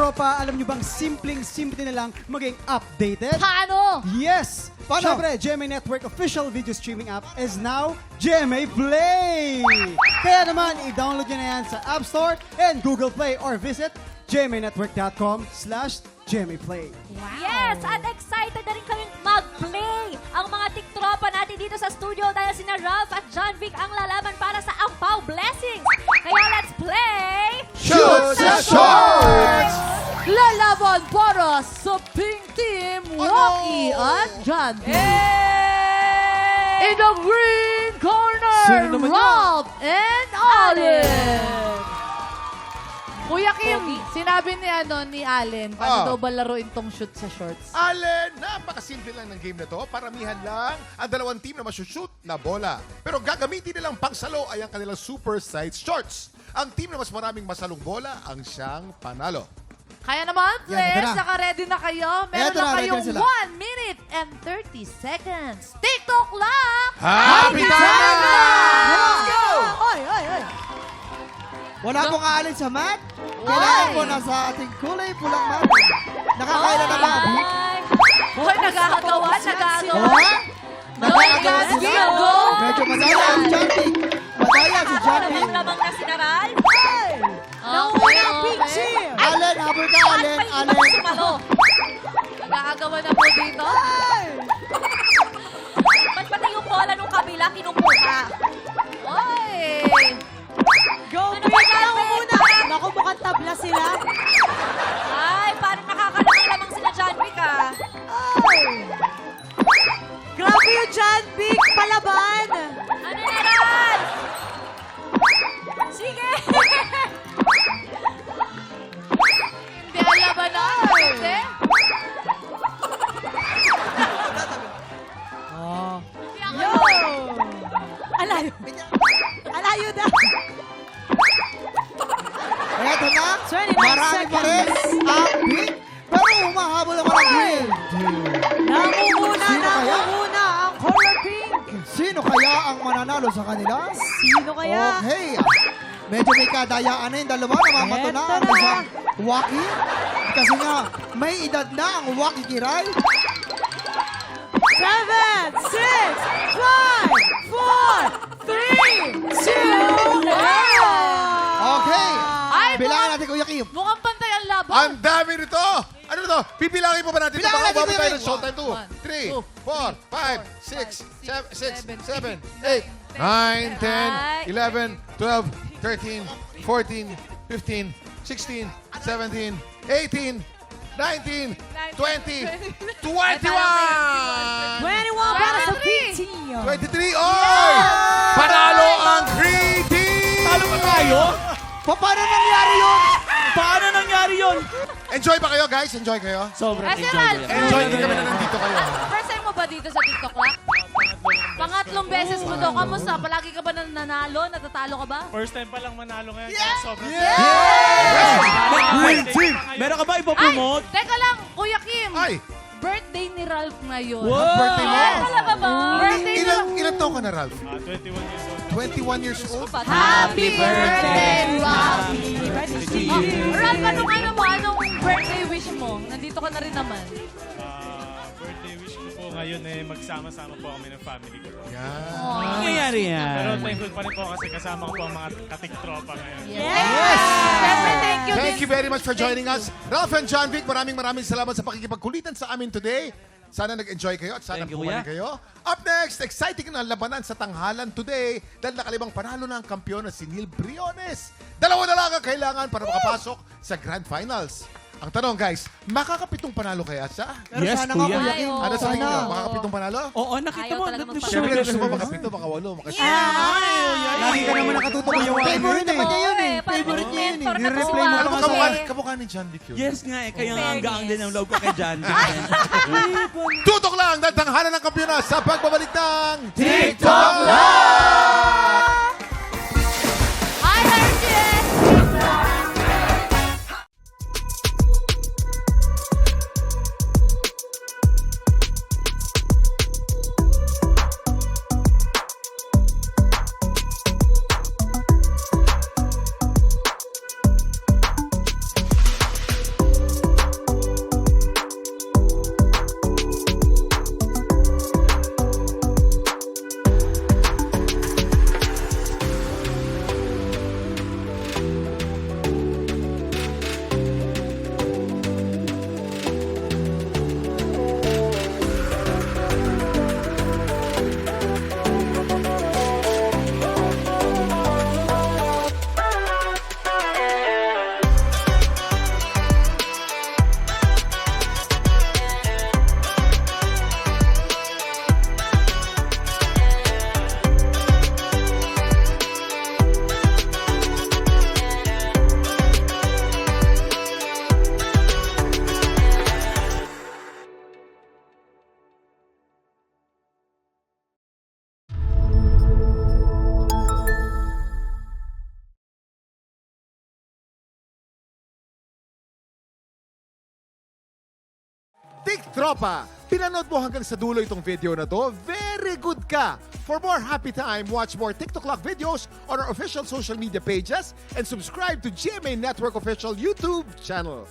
TikTropa, alam nyo bang simpleng-simple na lang maging updated? Paano? Yes! Paano? Siyempre, GMA Network official video streaming app is now GMA Play! Kaya naman, i-download nyo na yan sa App Store and Google Play or visit gmanetwork.com/GMAPlay. Yes, at excited na rin kaming mag-play ang mga tiktropa natin dito sa studio dahil sina Ralph at John Vic ang lalaban para sa Ampaw Blessings. Kaya let's play! Shoot sa shorts! Lalaban para sa Pink Team, Rocky at John B. In the green corner, Sino naman Ralph and Allen. Kuya Kim, sinabi ni Allen, paano daw ba laruin tong shoot sa shorts? Allen, napakasimple lang ng game na to. Paramihan lang ang dalawang team na masushoot na bola. Pero gagamitin nilang pangsalo ay ang kanilang super size shorts. Ang team na mas maraming masalong bola ang siyang panalo. Kaya naman, Yan, ito players, na. naka-ready na kayo. Meron Eto na na, kayong ready na sila. 1 minute and 30 seconds. TikTok clock! Happy time! Let's go! Oy, oy, oy. Wala pong aalin sa mat. Kailangan po nasa ating kulay pulang mat. Nakakailan na ba? Hoy, nagkakagawa. Nakakagawa Let's sila. go! Medyo madaya ang jumping. Madaya si jumping. Lamang na sinaral. Okay, Pink team. Allen, habol ka, Allen. Allen. Sumalo. Nagkakagawa na po dito. Ba't pati yung bola nung kabila kinumuha? Oy! Go, Ano ba gagawin? Naku, mukhang tabla sila. Ay, parang nakakalamang lamang sila John Vic ah. Grabe yung John Vic, palaban. Ano na ran? Sige! Hindi alaban na. Hindi. Yo! Alayo. Alayo na. Eto na. Marami pa rin ang pink. Pero humahabol naman ang green. Namumuna ang color pink. Sino kaya ang mananalo sa kanila? Sino kaya? Okay. Medyo may kadayaan na yung dalawa. Namamato na ang isang Waki. Kasi nga, may edad na ang Waki Kiray. 7, 6, 5, 4, 3, 2, 1. Okay. Ay, Bilangin natin, Kuya Kim. Mukhang pantay ang laban. Ang dami nito! Ano to? Pipilangin pa ba natin? Bilangin Baka natin, umabot tayo Kuya ng showtime to. 3, 4, 5, 6, 7, 8, 9, 10, 11, 12, 13, 14, 15, 16, 17, 18, 19, 20, 21! 21 para sa pink team. 23, oy! Panalo ang Green Team! Talo ba tayo? Paano nangyari yun? Paano nangyari yun? Enjoy ba kayo, guys? Enjoy kayo? Sobrang Kasi enjoy ko yan. Enjoy din kami na nandito kayo. First time mo ba dito sa TikTok Rock? Pangatlong beses mo to. Kamusta? Palagi ka ba nananalo? Natatalo ka ba? First time pa lang manalo ngayon. Sobrang Green Team! Meron ka ba Ay! ipopromote? Teka lang, Kuya Kim. Ay! Birthday ni Ralph ngayon. Wow! Birthday mo? Talaga ba? Birthday ni Ralph. Ilan taon ka na, Ralph? 21 years old. 21 years old? Happy birthday, Ralph! Ralph, anong birthday wish mo? Nandito ka na rin naman. Birthday wish ko po ngayon magsama-sama po kami ng family ko. Yan. Nangyayari yan. Pero thankful pa rin po kasi kasama ko po ang mga katiktropa ngayon. Yes! Siyempre, thank you. Thank you very much for joining us. Ralph and John Vic, maraming salamat sa pakikipagkulitan sa amin today. Sana nag-enjoy kayo at sana Thank you, bumalik kuya. kayo. Up next, exciting na labanan sa tanghalan today dahil nakalibang panalo na ang kampiyon na si Neil Briones. 2 na lang ang kailangan para makapasok sa Grand Finals. Ang tanong guys, makakapitong panalo kaya siya? Pero Yes, sana nga, kuya. Kuya Kim. Ay, Ano sa tingin niyo? Sana. Makakapitong panalo? Oo, nakita Ayaw mo. talaga Di ba magpapalo. Siyempre siya- gusto mo makapito, makawalo, Lagi ka naman nakatutok yung Waki Favorite naman niya yun eh. Parang Favorite niya yun eh. mentor na Ni-replay mo tuwa. Ano pa kamukha, Kasi- kamukha ni John Vic yun? Yes nga eh, kaya nga ang Fairness. gaang din ang loob ko kay John. Tutok lang dahil tanghalan ng kampiyon na sa pagbabalik ng TikTok Live! Tropa! Pinanood mo hanggang sa dulo itong video na to? Very good ka! For more happy time, watch more TikTok Lock videos on our official social media pages and subscribe to GMA Network official YouTube channel.